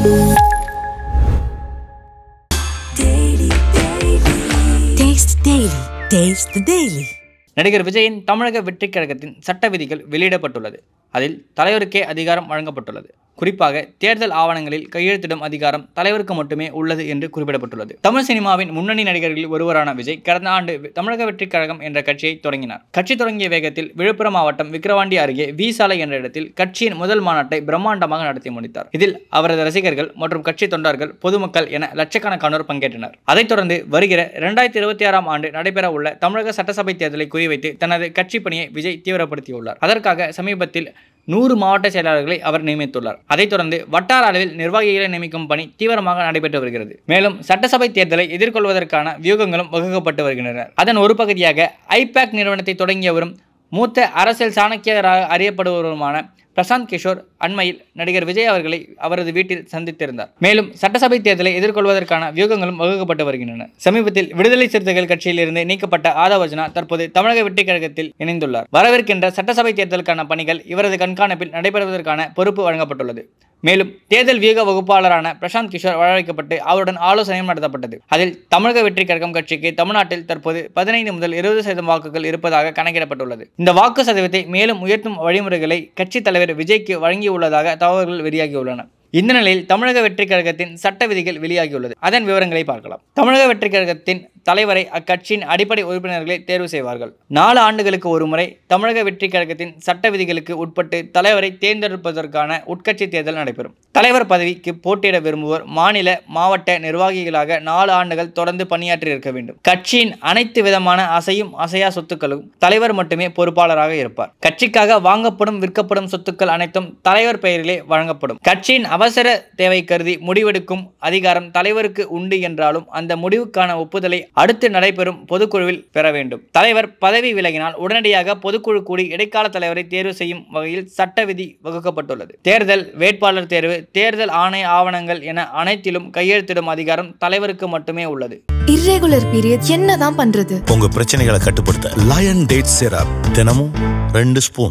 Taste the Daily. நடிகர் விஜயின் தமிழக வெற்றிக் கழகத்தின் சட்ட விதிகள் வெளியிடப்பட்டுள்ளது. அதில் தலைவருக்கே அதிகாரம் வழங்கப்பட்டுள்ளது. குறிப்பாக தேர்தல் ஆவணங்களில் கையெழுத்திடும் அதிகாரம் தலைவருக்கு மட்டுமே உள்ளது என்று குறிப்பிடப்பட்டுள்ளது. தமிழ் சினிமாவின் முன்னணி நடிகர்களில் ஒருவரான விஜய் கடந்த ஆண்டு தமிழக வெற்றிக் கழகம் என்ற கட்சியை தொடங்கினார். கட்சி தொடங்கிய வேகத்தில் விழுப்புரம் மாவட்டம் விக்கிரவாண்டி அருகே வி சாலை என்ற இடத்தில் கட்சியின் முதல் மாநாட்டை பிரம்மாண்டமாக நடத்தி முடித்தார். இதில் அவரது ரசிகர்கள் மற்றும் கட்சி தொண்டர்கள், பொதுமக்கள் என லட்சக்கணக்கானோர் பங்கேற்றனர். அதைத் தொடர்ந்து வருகிற 2026ஆம் ஆண்டு நடைபெற உள்ள தமிழக சட்டசபை தேர்தலை குறிவைத்து தனது கட்சி பணியை விஜய் தீவிரப்படுத்தியுள்ளார். அதற்காக சமீபத்தில் 100 மாவட்ட செயலாளர்களை அவர் நியமித்துள்ளார். அதைத் தொடர்ந்து வட்டார அளவில் நிர்வாகிகளை நியமிக்கும் பணி தீவிரமாக நடைபெற்று வருகிறது. மேலும் சட்டசபை தேர்தலை எதிர்கொள்வதற்கான வியூகங்களும் வகுக்கப்பட்டு வருகின்றன. அதன் ஒரு பகுதியாக ஐபேக் நிறுவனத்தை தொடங்கியவரும் மூத்த அரசியல் சாணக்கியராக அறியப்படுபவருமான பிரசாந்த் கிஷோர் அண்மையில் நடிகர் விஜய் அவர்களை அவரது வீட்டில் சந்தித்திருந்தார். மேலும் சட்டசபை தேர்தலை எதிர்கொள்வதற்கான வியூகங்களும் வகுக்கப்பட்டு வருகின்றன. சமீபத்தில் விடுதலை சிறுத்தைகள் கட்சியில் இருந்து நீக்கப்பட்ட ஆதவர்ஜனா தற்போது தமிழக வெற்றிக் கழகத்தில் இணைந்துள்ளார். வரவிருக்கின்ற சட்டசபை தேர்தலுக்கான பணிகள் இவரது கண்காணிப்பில் நடைபெறுவதற்கான பொறுப்பு வழங்கப்பட்டுள்ளது. மேலும் தேர்தல் வியூக வகுப்பாளரான பிரசாந்த் கிஷோர் வரவழைக்கப்பட்டு அவருடன் ஆலோசனையும் நடத்தப்பட்டது. அதில் தமிழக வெற்றிக் கழகம் கட்சிக்கு தமிழ்நாட்டில் தற்போது 15 முதல் 20% வாக்குகள் இருப்பதாக கணக்கிடப்பட்டுள்ளது. இந்த வாக்கு சதவீதத்தை மேலும் உயர்த்தும் வழிமுறைகளை கட்சி தலைவர் விஜய்க்கு வழங்கியுள்ளதாக தகவல்கள் வெளியாகியுள்ளன. இந்த நிலையில் தமிழக வெற்றிக் கழகத்தின் சட்ட விதிகள் வெளியாகியுள்ளது. அதன் விவரங்களை பார்க்கலாம். தமிழக வெற்றிக் கழகத்தின் தலைவரை அக்கட்சியின் அடிப்படை உறுப்பினர்களை தேர்வு செய்வார்கள். 4 ஆண்டுகளுக்கு ஒரு முறை தமிழக வெற்றிக் கழகத்தின் சட்ட விதிகளுக்கு உட்பட்டு தலைவரை தேர்ந்தெடுப்பதற்கான உட்கட்சி தேர்தல் நடைபெறும். தலைவர் பதவிக்கு போட்டியிட விரும்புவோர் மாநில, மாவட்ட நிர்வாகிகளாக 4 ஆண்டுகள் தொடர்ந்து பணியாற்றி இருக்க வேண்டும். கட்சியின் அனைத்து விதமான அசையும் அசையா சொத்துக்களும் தலைவர் மட்டுமே பொறுப்பாளராக இருப்பார். கட்சிக்காக வாங்கப்படும் விற்கப்படும் சொத்துக்கள் அனைத்தும் தலைவர் பெயரிலே வழங்கப்படும். கட்சியின் அவசர தேவை கருதி முடிவெடுக்கும் அதிகாரம் தலைவருக்கு உண்டு என்றாலும் அந்த முடிவுக்கான ஒப்புதலை அடுத்து நடைபெறும் பொதுக்குழுவில் பெற வேண்டும். தலைவர் பதவி விலகினால் உடனடியாக பொதுக்குழு கூடி இடைக்கால தலைவரை தேர்வு செய்யும் வகையில் சட்ட விதி வகுக்கப்பட்டுள்ளது. தேர்தல், வேட்பாளர் தேர்வு, தேர்தல் ஆணைய ஆவணங்கள் என அனைத்திலும் கையெழுத்திடும் அதிகாரம் தலைவருக்கு மட்டுமே உள்ளது. இர்ரெகுலர் பீரியட் என்னதான் பண்றது? உங்க பிரச்சனைகளை கட்டுப்படுத்த லயன் டேட் சிரப் தினமும் 2 ஸ்பூன்.